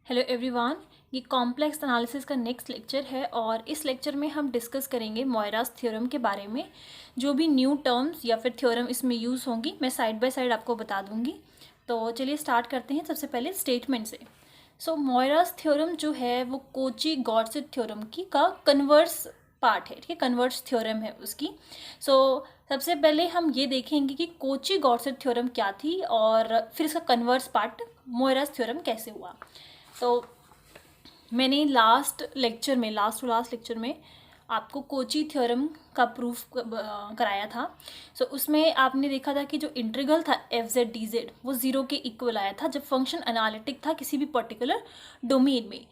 Hello everyone, ये complex analysis का next lecture है और इस लेक्चर में हम डिस्कस करेंगे मोयरास थ्योरम के बारे में। जो भी न्यू टर्म्स या फिर थ्योरम इसमें यूज़ होंगी मैं साइड बाय साइड आपको बता दूंगी। तो चलिए स्टार्ट करते हैं सबसे पहले स्टेटमेंट से। सो मोयरास थ्योरम जो है वो कोची गॉडसेट थ्योरम की का कन्वर्स पार्ट है, ठीक है, कन्वर्स थ्योरम है उसकी। सबसे पहले हम ये देखेंगे कि कोची गॉडसेट थ्योरम क्या थी और फिर इसका कन्वर्स पार्ट मोयरास थ्योरम कैसे हुआ। तो मैंने लास्ट लेक्चर में आपको कोची थ्योरम का प्रूफ कराया था। उसमें आपने देखा था कि जो इंटीग्रल था एफ जेड डी जेड वो ज़ीरो के इक्वल आया था जब फंक्शन एनालिटिक था किसी भी पर्टिकुलर डोमेन में।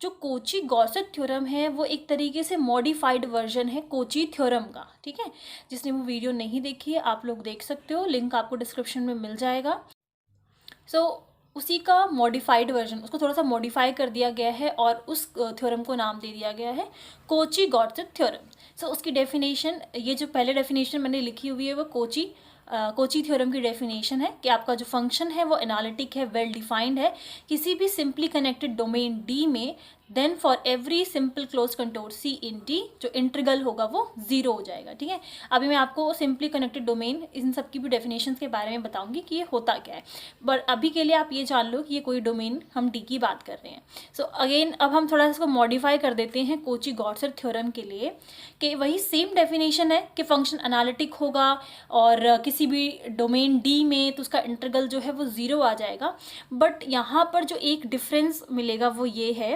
जो कोची गॉसेट थ्योरम है वो एक तरीके से मॉडिफाइड वर्जन है कोची थ्योरम का, ठीक है। जिसने वो वीडियो नहीं देखी है आप लोग देख सकते हो, लिंक आपको डिस्क्रिप्शन में मिल जाएगा। उसी का मॉडिफाइड वर्जन, उसको थोड़ा सा मॉडिफाई कर दिया गया है और उस थ्योरम को नाम दे दिया गया है कोची गॉडसेट थ्योरम। उसकी डेफिनेशन, ये जो पहले डेफिनेशन मैंने लिखी हुई है वो कोची थ्योरम की डेफिनेशन है कि आपका जो फंक्शन है वो एनालिटिक है, वेल डिफाइंड है किसी भी सिंपली कनेक्टेड डोमेन डी में, then for every simple close contour C in D जो इंटीग्रल होगा वो जीरो हो जाएगा, ठीक है। अभी मैं आपको सिंपली कनेक्टेड डोमेन इन सब की भी डेफिनेशन के बारे में बताऊंगी कि ये होता क्या है, बट अभी के लिए आप ये जान लो कि ये कोई डोमेन हम डी की बात कर रहे हैं। अगेन अब हम थोड़ा सा इसको मॉडिफाई कर देते हैं कोची गॉडसेट थ्योरम के लिए कि वही सेम डेफिनेशन है कि फंक्शन एनालिटिक होगा और किसी भी डोमेन डी में तो उसका इंटीग्रल जो है वो ज़ीरो आ जाएगा। बट यहाँ पर जो एक डिफरेंस मिलेगा वो ये है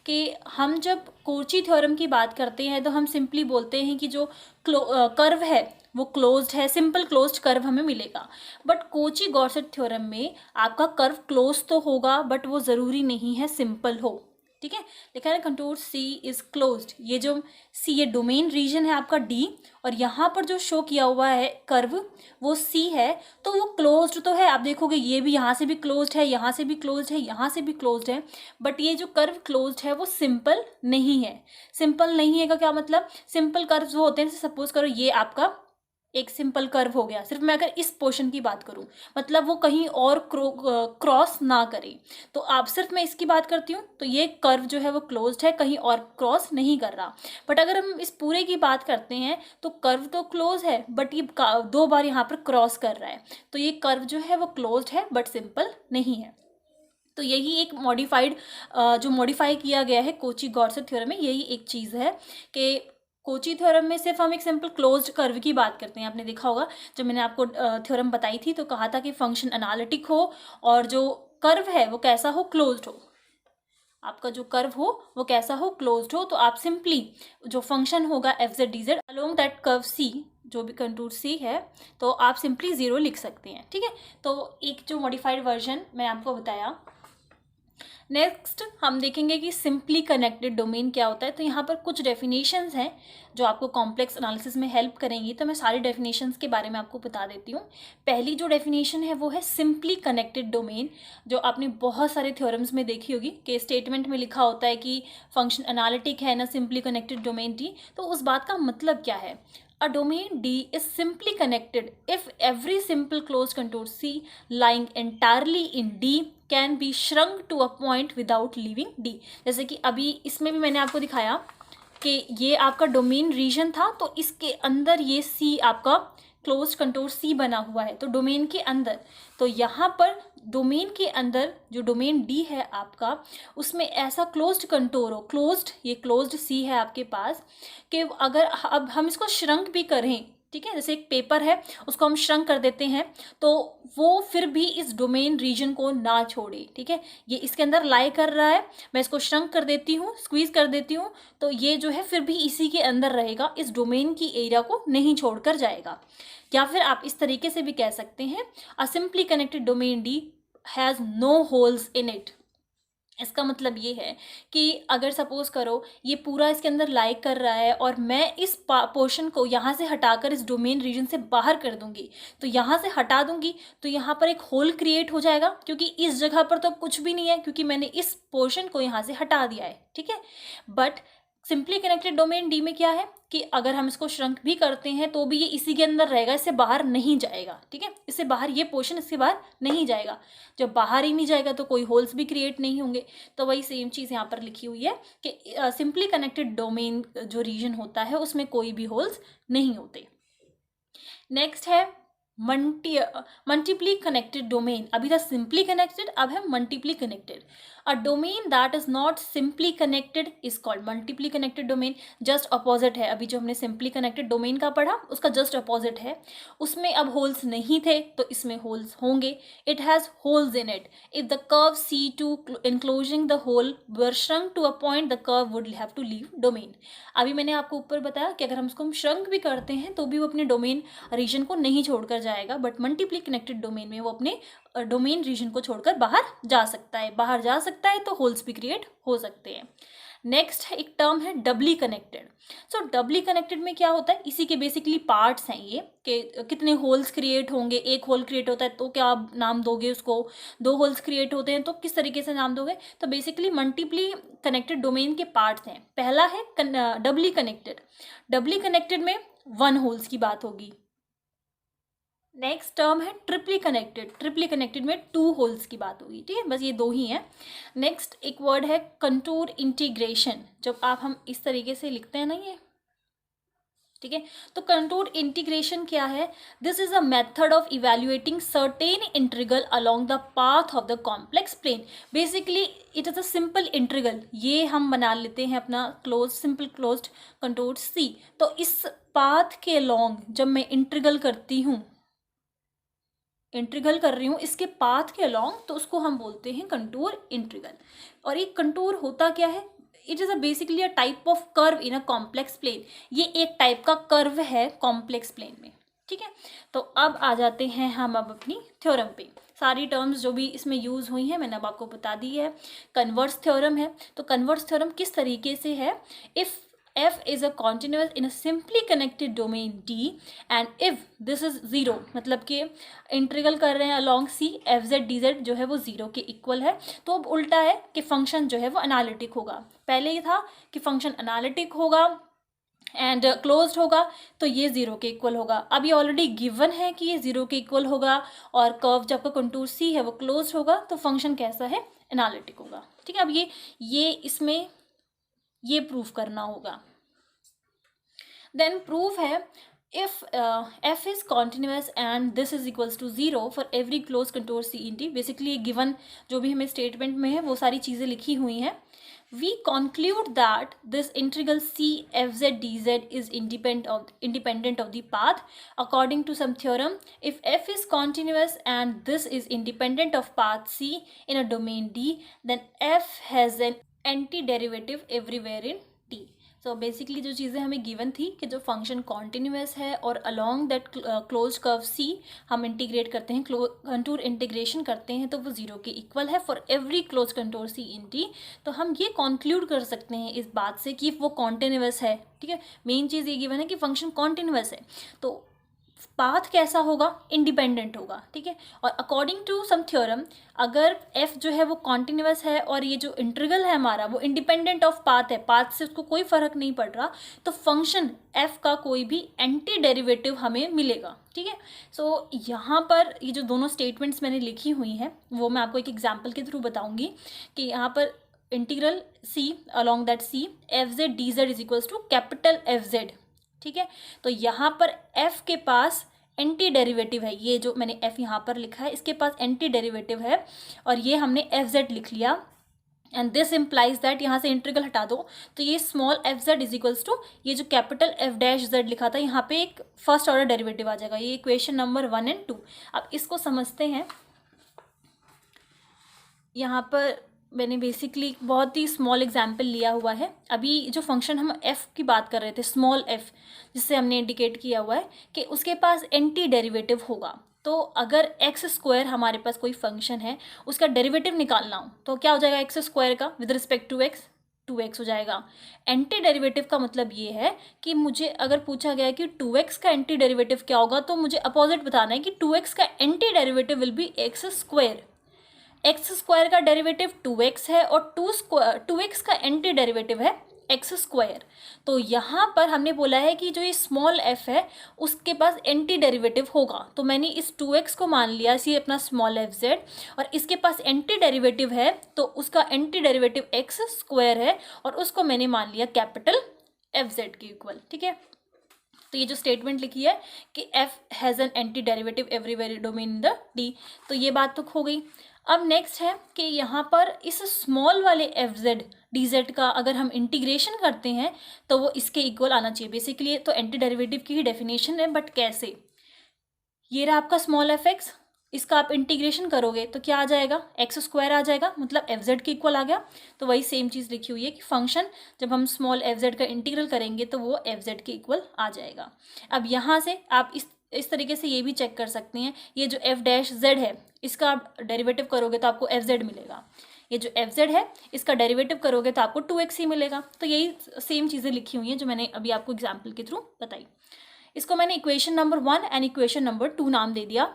कि हम जब कोची थ्योरम की बात करते हैं तो हम सिंपली बोलते हैं कि जो कर्व है वो क्लोज्ड है, सिंपल क्लोज्ड कर्व हमें मिलेगा। बट कोची गॉडसेट थ्योरम में आपका कर्व क्लोज तो होगा बट वो ज़रूरी नहीं है सिंपल हो, ठीक है। लिखा है कंटूर सी इज क्लोज्ड, ये जो सी ये डोमेन रीजन है आपका डी और यहाँ पर जो शो किया हुआ है कर्व वो सी है, तो वो क्लोज्ड तो है। आप देखोगे ये भी यहाँ से भी क्लोज्ड है, यहाँ से भी क्लोज्ड है, यहाँ से भी क्लोज्ड है, बट ये जो कर्व क्लोज्ड है वो सिंपल नहीं है। सिंपल नहीं है का क्या मतलब, सिंपल कर्व्स वो होते हैं, सपोज करो ये आपका एक सिंपल कर्व हो गया, सिर्फ मैं अगर इस पोर्शन की बात करूं मतलब वो कहीं और क्रॉस ना करे, तो आप सिर्फ मैं इसकी बात करती हूँ तो ये कर्व जो है वो क्लोज्ड है, कहीं और क्रॉस नहीं कर रहा। बट अगर हम इस पूरे की बात करते हैं तो कर्व तो क्लोज है बट ये दो बार यहाँ पर क्रॉस कर रहा है, तो ये कर्व जो है वो क्लोज्ड है बट सिंपल नहीं है। तो यही एक मॉडिफाइड जो मॉडिफाई किया गया है कोची गॉडसेट थ्योरम में, यही एक चीज़ है कि कोची थ्योरम में सिर्फ हम एक सिंपल क्लोज्ड कर्व की बात करते हैं। आपने देखा होगा जब मैंने आपको थ्योरम बताई थी तो कहा था कि फंक्शन एनालिटिक हो और जो कर्व है वो कैसा हो, क्लोज्ड हो। आपका जो कर्व हो वो कैसा हो, क्लोज्ड हो। तो आप सिंपली जो फंक्शन होगा F Z D Z along that curve C, जो भी कंटूर सी है, तो आप सिंपली ज़ीरो लिख सकते हैं, ठीक है। तो एक जो मॉडिफाइड वर्जन मैं आपको बताया। नेक्स्ट हम देखेंगे कि सिंपली कनेक्टेड डोमेन क्या होता है। तो यहाँ पर कुछ डेफिनेशंस हैं जो आपको कॉम्प्लेक्स एनालिसिस में हेल्प करेंगी, तो मैं सारी डेफिनेशंस के बारे में आपको बता देती हूँ। पहली जो डेफिनेशन है वो है सिंपली कनेक्टेड डोमेन, जो आपने बहुत सारे थ्योरम्स में देखी होगी कि स्टेटमेंट में लिखा होता है कि फंक्शन एनालिटिक है ना सिंपली कनेक्टेड डोमेन डी। तो उस बात का मतलब क्या है, a domain D is simply connected if every simple closed contour C lying entirely in D can be shrunk to a point without leaving D। जैसे कि अभी इसमें भी मैंने आपको दिखाया कि ये आपका डोमेन रीजन था तो इसके अंदर ये C आपका क्लोज कंटोर सी बना हुआ है, तो डोमेन के अंदर, तो यहाँ पर डोमेन के अंदर जो डोमेन डी है आपका उसमें ऐसा क्लोज्ड कंटोर हो, क्लोज्ड, ये क्लोज्ड सी है आपके पास, कि अगर अब हम इसको श्रंक भी करें, ठीक है, जैसे एक पेपर है उसको हम श्रंक कर देते हैं तो वो फिर भी इस डोमेन रीजन को ना छोड़े, ठीक है। ये इसके अंदर लाई कर रहा है, मैं इसको श्रंक कर देती हूँ, स्क्वीज कर देती हूँ, तो ये जो है फिर भी इसी के अंदर रहेगा, इस डोमेन की एरिया को नहीं छोड़कर जाएगा। या फिर आप इस तरीके से भी कह सकते हैं a simply connected domain D has no holes in it. इसका मतलब ये है कि अगर सपोज करो ये पूरा इसके अंदर लाई कर रहा है और मैं इस पोर्शन को यहाँ से हटाकर इस डोमेन रीजन से बाहर कर दूंगी, तो यहाँ से हटा दूंगी तो यहाँ पर एक होल क्रिएट हो जाएगा, क्योंकि इस जगह पर तो कुछ भी नहीं है क्योंकि मैंने इस पोर्शन को यहाँ से हटा दिया है, ठीक है। But simply connected domain D में क्या है कि अगर हम इसको श्रंक भी करते हैं तो भी ये इसी के अंदर रहेगा, इससे बाहर नहीं जाएगा, ठीक है, इससे बाहर ये पोर्शन इससे बाहर नहीं जाएगा। जब बाहर ही नहीं जाएगा तो कोई होल्स भी क्रिएट नहीं होंगे। तो वही सेम चीज़ यहाँ पर लिखी हुई है कि सिंपली कनेक्टेड डोमेन जो रीजन होता है उसमें कोई भी होल्स नहीं होते। नेक्स्ट है मल्टीपली कनेक्टेड डोमेन। अभी था सिंपली कनेक्टेड, अब है multiply connected. A domain that is not simply connected is called multiply connected domain. Just opposite है, अभी जो हमने सिंपली कनेक्टेड डोमेन का पढ़ा उसका जस्ट अपोजिट है। उसमें अब होल्स नहीं थे तो इसमें होल्स होंगे। It has holes in it if the curve C2 enclosing the hole were shrunk to a point, the curve would have to leave domain। अभी मैंने आपको ऊपर बताया कि अगर हम उसको श्रंक भी करते हैं तो भी वो अपने डोमेन रीजन को नहीं छोड़कर जाएगा, बट मल्टीपली कनेक्टेड डोमेन में वो अपने डोमेन रीजन को छोड़कर बाहर जा सकता है। बाहर जा सकता है तो होल्स भी क्रिएट हो सकते हैं। नेक्स्ट है एक टर्म है डबली कनेक्टेड। सो डबली कनेक्टेड में क्या होता है, इसी के बेसिकली पार्ट्स हैं ये कि कितने होल्स क्रिएट होंगे। एक होल क्रिएट होता है तो क्या आप नाम दोगे उसको, दो होल्स क्रिएट होते हैं तो किस तरीके से नाम दोगे। तो बेसिकली मल्टीपली कनेक्टेड डोमेन के पार्ट्स हैं। पहला है डबली कनेक्टेड। डबली कनेक्टेड में 1 होल्स की बात होगी। नेक्स्ट टर्म है ट्रिपली कनेक्टेड। ट्रिपली कनेक्टेड में 2 होल्स की बात होगी, ठीक है, बस ये 2 ही हैं। नेक्स्ट एक वर्ड है कंटूर इंटीग्रेशन। जब हम इस तरीके से लिखते हैं ना ये, ठीक है, तो कंटूर इंटीग्रेशन क्या है। This is a method of evaluating certain integral along the path of the complex plane. Basically it is a simple integral. ये हम बना लेते हैं अपना close simple closed contour C। तो इस पाथ के अलोंग जब मैं इंटीग्रल करती हूँ, इंटीग्रल कर रही हूँ इसके पाथ के अलोंग, तो उसको हम बोलते हैं कंटूर इंटीग्रल। और एक कंटूर होता क्या है, it is a basically a type of curve in a complex plane. ये एक टाइप का कर्व है कॉम्प्लेक्स प्लेन में, ठीक है। तो अब आ जाते हैं हम अब अपनी थ्योरम पे। सारी टर्म्स जो भी इसमें यूज़ हुई हैं मैंने अब आपको बता दी है। कन्वर्स थ्योरम है, तो कन्वर्स थ्योरम किस तरीके से है, if f is a continuous in a simply connected domain D and if this is 0, मतलब कि इंटीग्रल कर रहे हैं along C, fz dz जो है वो 0 के इक्वल है। तो अब उल्टा है कि फंक्शन जो है वो एनालिटिक होगा। पहले ये था कि फंक्शन एनालिटिक होगा एंड क्लोज्ड होगा तो ये 0 के इक्वल होगा। अब ये ऑलरेडी गिवन है कि ये 0 के इक्वल होगा और कर्व जब का कंटूर C है वो क्लोज्ड होगा तो फंक्शन कैसा है, एनालिटिक होगा, ठीक है। अब ये इसमें ये प्रूफ करना होगा। देन प्रूफ है if f is continuous and this is equals to 0 for every closed contour C in D। Basically given जो भी हमें स्टेटमेंट में है वो सारी चीज़ें लिखी हुई हैं। We conclude that this integral C fz dz is independent of the path according to some theorem। If f is continuous and this is independent of path C in a domain D, then f has an antiderivative everywhere in T। So basically जो चीज़ें हमें given थी कि जो function continuous है और along that close curve C हम integrate करते हैं, कंटूर इंटीग्रेशन करते हैं तो वो 0 के इक्वल है for every close contour C in D। तो हम ये कंक्लूड कर सकते हैं इस बात से कि वो कॉन्टिन्यूस है, ठीक है। मेन चीज़ ये गिवन है कि फंक्शन कॉन्टिन्यूस है तो पाथ कैसा होगा, इंडिपेंडेंट होगा, ठीक है। और अकॉर्डिंग टू सम थ्योरम अगर f जो है वो कॉन्टिन्यूस है और ये जो इंटीग्रल है हमारा वो इंडिपेंडेंट ऑफ पाथ है, पाथ से उसको कोई फर्क नहीं पड़ रहा, तो फंक्शन f का कोई भी एंटी डेरिवेटिव हमें मिलेगा, ठीक है। सो यहाँ पर ये जो दोनों स्टेटमेंट्स मैंने लिखी हुई हैं वो मैं आपको एक एग्जाम्पल के थ्रू बताऊँगी कि यहाँ पर integral C along that C fz dz is equals to capital Fz, ठीक है। तो यहाँ पर f के पास एंटी डेरिवेटिव है, ये जो मैंने f यहाँ पर लिखा है इसके पास एंटी डेरिवेटिव है और ये हमने fz लिख लिया एंड दिस इम्प्लाइज दैट यहाँ से इंटीग्रल हटा दो तो ये small fz is equals to ये जो कैपिटल f डैश z लिखा था यहाँ पे एक फर्स्ट ऑर्डर डेरिवेटिव आ जाएगा। ये इक्वेशन नंबर 1 और 2। अब इसको समझते हैं। यहाँ पर मैंने बेसिकली बहुत ही स्मॉल एग्जाम्पल लिया हुआ है। अभी जो फंक्शन हम f की बात कर रहे थे, स्मॉल f जिससे हमने इंडिकेट किया हुआ है कि उसके पास एंटी डेरिवेटिव होगा। तो अगर एक्स स्क्वायर हमारे पास कोई फंक्शन है उसका डेरिवेटिव निकालना हो तो क्या हो जाएगा, एक्स स्क्वायर का with respect to X 2x हो जाएगा। एंटी डेरिवेटिव का मतलब ये है कि मुझे अगर पूछा गया कि 2x का एंटी डेरिवेटिव क्या होगा तो मुझे अपोजिट बताना है कि 2x का anti derivative will be x square. X square का डेरिवेटिव 2x है और 2x का एंटी डेरिवेटिव है एक्स स्क्वायर। तो यहाँ पर हमने बोला है कि जो ये स्मॉल एफ है उसके पास एंटी डेरिवेटिव होगा, तो मैंने इस 2x को मान लिया इसी अपना स्मॉल एफ जेड, और इसके पास एंटी डेरिवेटिव है तो उसका एंटी डेरिवेटिव एक्स स्क्वायर है, और उसको मैंने मान लिया कैपिटल एफ जेड के इक्वल। ठीक है, तो ये जो स्टेटमेंट लिखी है कि f has an anti derivative everywhere domain in the D, तो ये बात तो हो गई। अब नेक्स्ट है कि यहाँ पर इस स्मॉल वाले एफ जेड डी जेड का अगर हम इंटीग्रेशन करते हैं तो वो इसके इक्वल आना चाहिए। बेसिकली तो एंटी डेरिवेटिव की ही डेफिनेशन है, बट कैसे? ये रहा आपका स्मॉल एफ एक्स, इसका आप इंटीग्रेशन करोगे तो क्या आ जाएगा, एक्स स्क्वायर आ जाएगा, मतलब एफ जेड के इक्वल आ गया। तो वही सेम चीज़ लिखी हुई है कि फंक्शन जब हम स्मॉल एफ जेड का इंटीग्रल करेंगे तो वो एफ जेड के इक्वल आ जाएगा। अब यहाँ से आप इस तरीके से ये भी चेक कर सकते हैं, ये जो एफ डैश जेड है इसका आप डेरिवेटिव करोगे तो आपको एफ जेड मिलेगा, ये जो एफ जेड है इसका डेरिवेटिव करोगे तो आपको 2x ही मिलेगा। तो यही सेम चीज़ें लिखी हुई हैं जो मैंने अभी आपको एग्जाम्पल के थ्रू बताई। इसको मैंने equation number 1 and equation number 2 नाम दे दिया।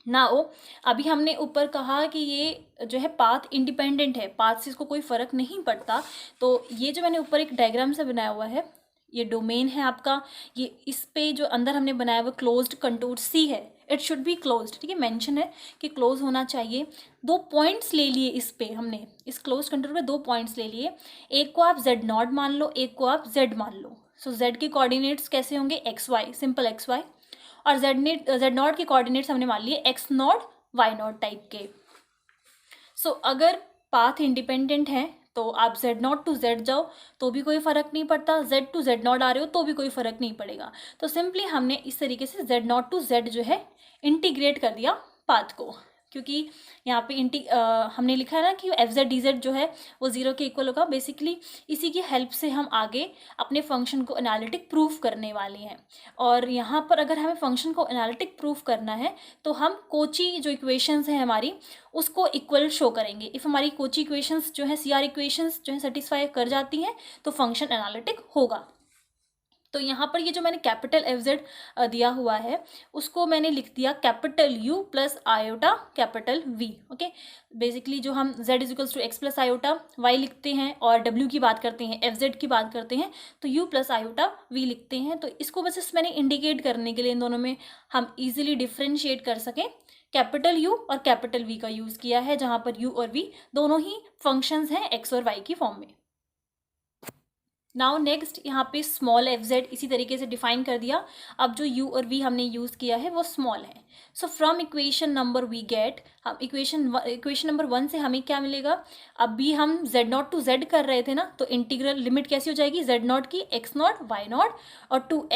नाउ अभी हमने ऊपर कहा कि ये जो है पाथ इंडिपेंडेंट है, पाथ से इसको कोई फ़र्क नहीं पड़ता। तो ये जो मैंने ऊपर एक डायग्राम से बनाया हुआ है, ये डोमेन है आपका, ये इस पे जो अंदर हमने बनाया हुआ क्लोज्ड कंटूर सी है, इट शुड बी क्लोज्ड। ठीक है, मेंशन है कि क्लोज होना चाहिए। 2 पॉइंट्स ले लिए इस पे हमने, इस क्लोज कंटूर पे 2 पॉइंट्स ले लिए, एक को आप जेड नॉट मान लो, एक को आप जेड मान लो। सो जेड के कोऑर्डिनेट्स कैसे होंगे, X Y, simple X Y, और जेड नॉट के कोऑर्डिनेट्स हमने मान लिए X not Y not type के। सो अगर पाथ इंडिपेंडेंट है तो आप जेड नॉट टू जेड जाओ तो भी कोई फ़र्क नहीं पड़ता, जेड टू जेड नॉट आ रहे हो तो भी कोई फ़र्क नहीं पड़ेगा। तो सिंपली हमने इस तरीके से जेड नॉट टू जेड जो है इंटीग्रेट कर दिया पाथ को, क्योंकि यहाँ पे हमने लिखा है ना कि एफ जेड डी जेड जो है वो 0 के इक्वल होगा। बेसिकली इसी की हेल्प से हम आगे अपने फंक्शन को एनालिटिक प्रूफ करने वाले हैं। और यहाँ पर अगर हमें फंक्शन को एनालिटिक प्रूफ करना है तो हम कोची जो इक्वेशंस हैं हमारी उसको इक्वल शो करेंगे। इफ़ हमारी कोची इक्वेशंस जो है CR इक्वेशंस जो है सेटिस्फाई कर जाती हैं तो फंक्शन एनालिटिक होगा। तो यहाँ पर ये जो मैंने कैपिटल एफ जेड दिया हुआ है उसको मैंने लिख दिया capital U plus iota capital V। Okay, basically जो हम z is to X plus iota Y लिखते हैं और W की बात करते हैं, एफ जेड की बात करते हैं तो U प्लस आयोटा V लिखते हैं। तो इसको बस मैंने इंडिकेट करने के लिए इन दोनों में हम इजीली डिफ्रेंशिएट कर सकें, कैपिटल U और कैपिटल V का यूज़ किया है, जहाँ पर U और V दोनों ही फंक्शंस हैं x और y की फॉर्म में। नाउ नेक्स्ट यहाँ पे स्मॉल एफ जेड इसी तरीके से डिफाइन कर दिया। अब जो u और v हमने यूज़ किया है वो स्मॉल है। So from equation number we get, हम इक्वेशन नंबर 1 से हमें क्या मिलेगा, अभी हम z नॉट टू z कर रहे थे ना, तो इंटीग्रल लिमिट कैसी हो जाएगी, z नॉट की x नॉट वाई नॉट और two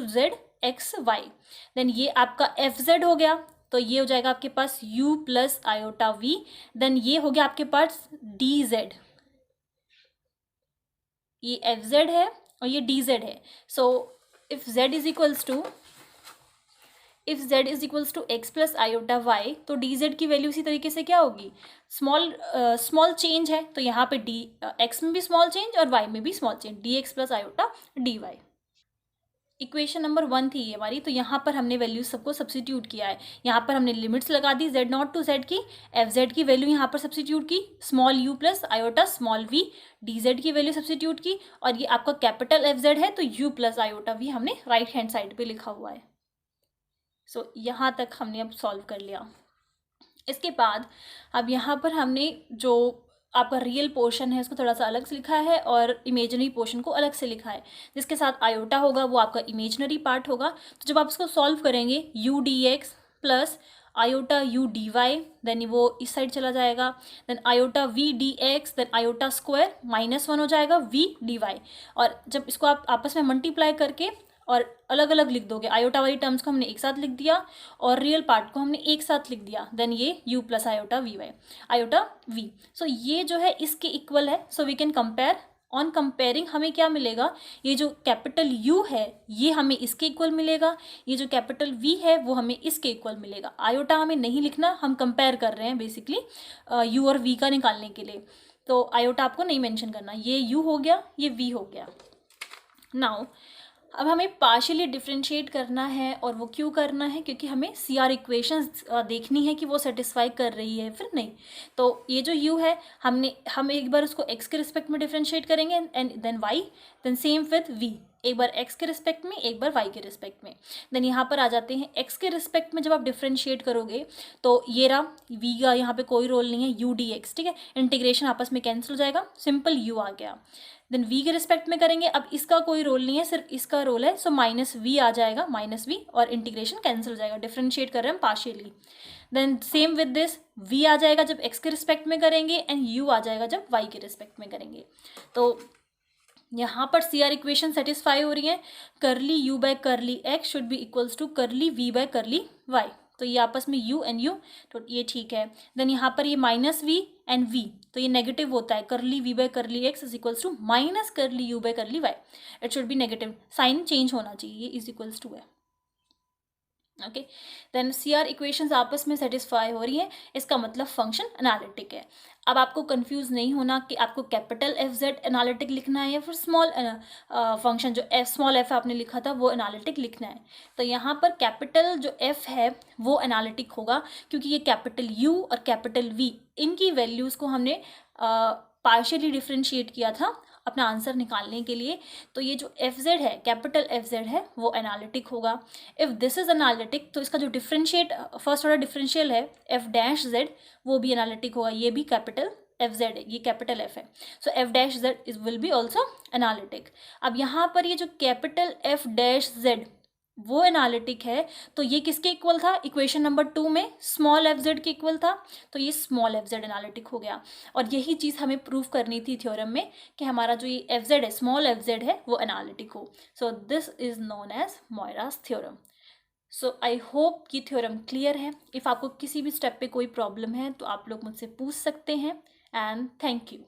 z X Y. Then ये आपका एफ जेड हो गया, तो ये हो जाएगा आपके पास u plus iota v। Then ये हो गया आपके पास डी जेड, ये एफ जेड है और ये डी जेड है। So if z is equals to X plus iota Y, तो डी जेड की वैल्यू इसी तरीके से क्या होगी, स्मॉल चेंज है तो यहाँ पे डी एक्स में भी स्मॉल चेंज और वाई में भी small change, D X plus iota D Y. Equation number 1 थी ये हमारी, तो यहाँ पर हमने वैल्यूज सबको सब्सिट्यूट किया है। यहाँ पर हमने लिमिट्स लगा दी z नॉट टू z की, एफ जेड की वैल्यू यहाँ पर सब्सिट्यूट की, small u plus iota small v, D Z की वैल्यू सब्सिट्यूट की, और ये आपका कैपिटल एफ जेड है तो u प्लस आयोटा v हमने राइट हैंड साइड पे लिखा हुआ है। सो यहाँ तक हमने अब सॉल्व कर लिया। इसके बाद अब यहाँ पर हमने जो आपका रियल पोर्शन है उसको थोड़ा सा अलग से लिखा है और इमेजनरी पोर्शन को अलग से लिखा है। जिसके साथ आयोटा होगा वो आपका इमेजनरी पार्ट होगा। तो जब आप इसको सॉल्व करेंगे u dx plus iota u dy, then वो इस साइड चला जाएगा, then iota v dx, then iota square -1 हो जाएगा v dy। और जब इसको आप आपस में मल्टीप्लाई करके और अलग अलग लिख दोगे, आयोटा वाली टर्म्स को हमने एक साथ लिख दिया और रियल पार्ट को हमने एक साथ लिख दिया, देन ये u plus iota V Y iota v। So ये जो है इसके इक्वल है। So we can compare, on comparing हमें क्या मिलेगा, ये जो कैपिटल U है ये हमें इसके इक्वल मिलेगा, ये जो कैपिटल V है वो हमें इसके इक्वल मिलेगा। आयोटा हमें नहीं लिखना, हम कंपेयर कर रहे हैं बेसिकली U और V का निकालने के लिए, तो आयोटा आपको नहीं मेंशन करना। ये U हो गया, ये V हो गया। नाउ अब हमें पार्शियली डिफरेंशिएट करना है, और वो क्यों करना है, क्योंकि हमें सी आर इक्वेशंस देखनी है कि वो सेटिस्फाई कर रही है फिर नहीं। तो ये जो u है हम एक बार उसको x के रिस्पेक्ट में डिफरेंशिएट करेंगे and then y, then same with v, एक बार x के रिस्पेक्ट में एक बार y के रिस्पेक्ट में। देन यहाँ पर आ जाते हैं x के रिस्पेक्ट में जब आप डिफरेंशिएट करोगे तो ये रहा v का यहाँ पे कोई रोल नहीं है, u dx, ठीक है, इंटीग्रेशन आपस में कैंसिल हो जाएगा, सिंपल u आ गया। देन v के रिस्पेक्ट में करेंगे, अब इसका कोई रोल नहीं है, सिर्फ इसका रोल है, सो माइनस v आ जाएगा, माइनस v, और इंटीग्रेशन कैंसिल हो जाएगा, डिफरेंशिएट कर रहे हैं हम partially. Then same with this, v आ जाएगा जब x के रिस्पेक्ट में करेंगे एंड u आ जाएगा जब y के रिस्पेक्ट में करेंगे। तो यहाँ पर सी आर इक्वेशन सेटिस्फाई हो रही है, curly u by curly x should be equals to curly v by curly y, तो ये आपस में u एंड u, तो ये ठीक है। देन यहाँ पर ये माइनस v एंड v, तो ये नेगेटिव होता है, curly v by curly x is equals to minus curly u by curly y, it should be negative, sign change होना चाहिए, ये इज इक्वल्स टू है। Okay, then C R equations आपस में सेटिस्फाई हो रही हैं, इसका मतलब फंक्शन एनालिटिक है। अब आपको कंफ्यूज नहीं होना कि आपको कैपिटल एफ जेड एनालिटिक लिखना है या फिर स्मॉल फंक्शन जो एफ स्मॉल एफ आपने लिखा था वो एनालिटिक लिखना है। तो यहाँ पर कैपिटल जो एफ है वो एनालिटिक होगा, क्योंकि ये कैपिटल यू और कैपिटल वी, इनकी वैल्यूज़ को हमने पार्शियली डिफ्रेंशिएट किया था अपना आंसर निकालने के लिए। तो ये जो एफ जेड है, कैपिटल एफ जेड है, वो एनालिटिक होगा। इफ़ दिस इज एनालिटिक तो इसका जो डिफरेंशिएट फर्स्ट ऑर्डर डिफरेंशियल है एफ डैश जेड, वो भी एनालिटिक होगा, ये भी कैपिटल एफ जेड है, ये कैपिटल एफ है, so F dash Z is will be also analytic. अब यहाँ पर ये जो कैपिटल एफ डैश जेड वो एनालिटिक है, तो ये किसके इक्वल था, इक्वेशन नंबर 2 में स्मॉल एफ जेड के इक्वल था, तो ये स्मॉल एफ जेड एनालिटिक हो गया। और यही चीज़ हमें प्रूव करनी थी थ्योरम में कि हमारा जो ये एफ जेड है, स्मॉल एफ जेड है, वो एनालिटिक हो। So this is known as Morera's theorem. So I hope कि थ्योरम क्लियर है। इफ़ आपको किसी भी स्टेप पे कोई प्रॉब्लम है तो आप लोग मुझसे पूछ सकते हैं, एंड थैंक यू।